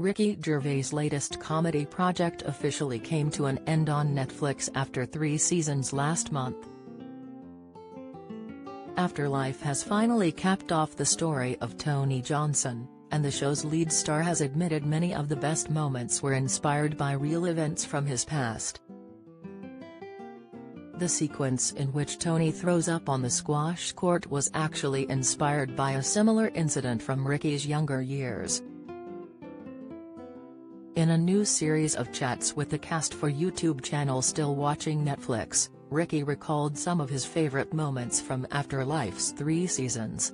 Ricky Gervais' latest comedy project officially came to an end on Netflix after 3 seasons last month. Afterlife has finally capped off the story of Tony Johnson, and the show's lead star has admitted many of the best moments were inspired by real events from his past. The sequence in which Tony throws up on the squash court was actually inspired by a similar incident from Ricky's younger years. In a new series of chats with the cast for YouTube channel Still Watching Netflix, Ricky recalled some of his favorite moments from Afterlife's 3 seasons.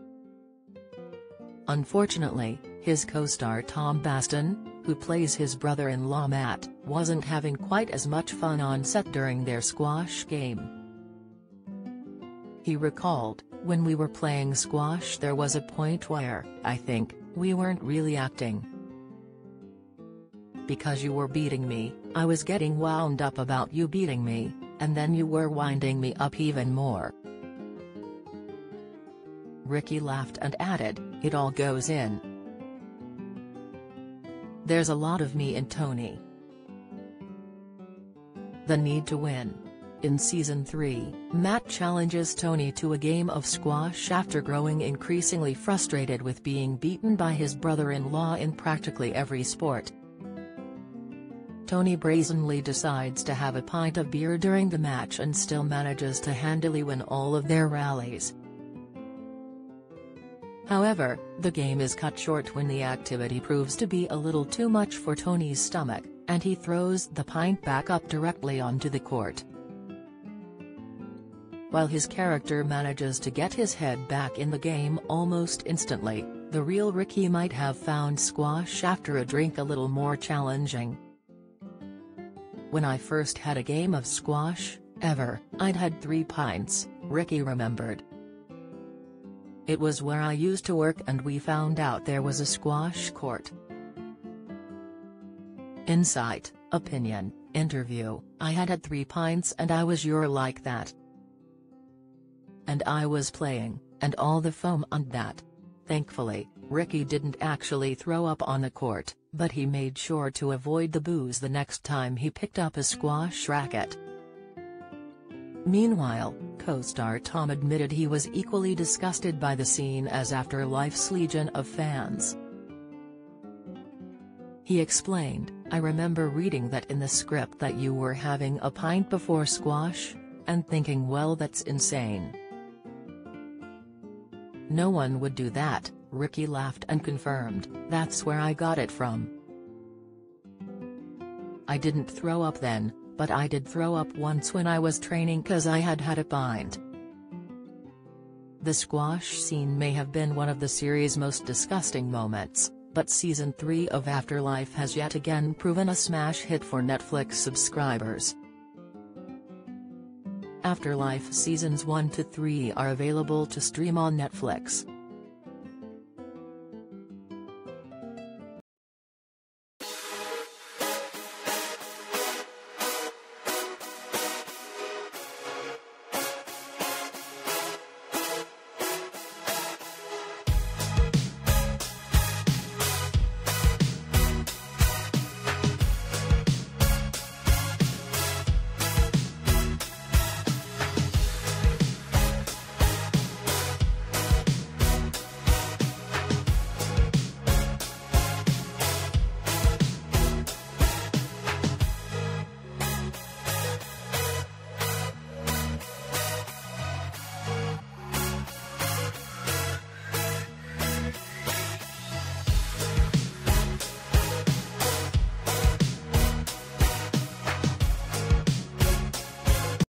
Unfortunately, his co-star Tom Baston, who plays his brother-in-law Matt, wasn't having quite as much fun on set during their squash game. He recalled, "When we were playing squash there was a point where, I think, we weren't really acting. Because you were beating me, I was getting wound up about you beating me, and then you were winding me up even more." Ricky laughed and added, "It all goes in. There's a lot of me in Tony. The need to win." In Season 3, Matt challenges Tony to a game of squash after growing increasingly frustrated with being beaten by his brother-in-law in practically every sport. Tony brazenly decides to have a pint of beer during the match and still manages to handily win all of their rallies. However, the game is cut short when the activity proves to be a little too much for Tony's stomach, and he throws the pint back up directly onto the court. While his character manages to get his head back in the game almost instantly, the real Ricky might have found squash after a drink a little more challenging. "When I first had a game of squash, ever, I'd had 3 pints, Ricky remembered. It was where I used to work and we found out there was a squash court." Insight, opinion, interview, "I had 3 pints and I was like that. And I was playing, and all the foam and that." Thankfully, Ricky didn't actually throw up on the court, but he made sure to avoid the booze the next time he picked up a squash racket. Meanwhile, co-star Tom admitted he was equally disgusted by the scene as Afterlife's legion of fans. He explained, "I remember reading that in the script that you were having a pint before squash, and thinking, well, that's insane. No one would do that." Ricky laughed and confirmed, "That's where I got it from. I didn't throw up then, but I did throw up once when I was training 'cause I had had a pint." The squash scene may have been one of the series' most disgusting moments, but Season 3 of Afterlife has yet again proven a smash hit for Netflix subscribers. Afterlife Seasons 1 to 3 are available to stream on Netflix.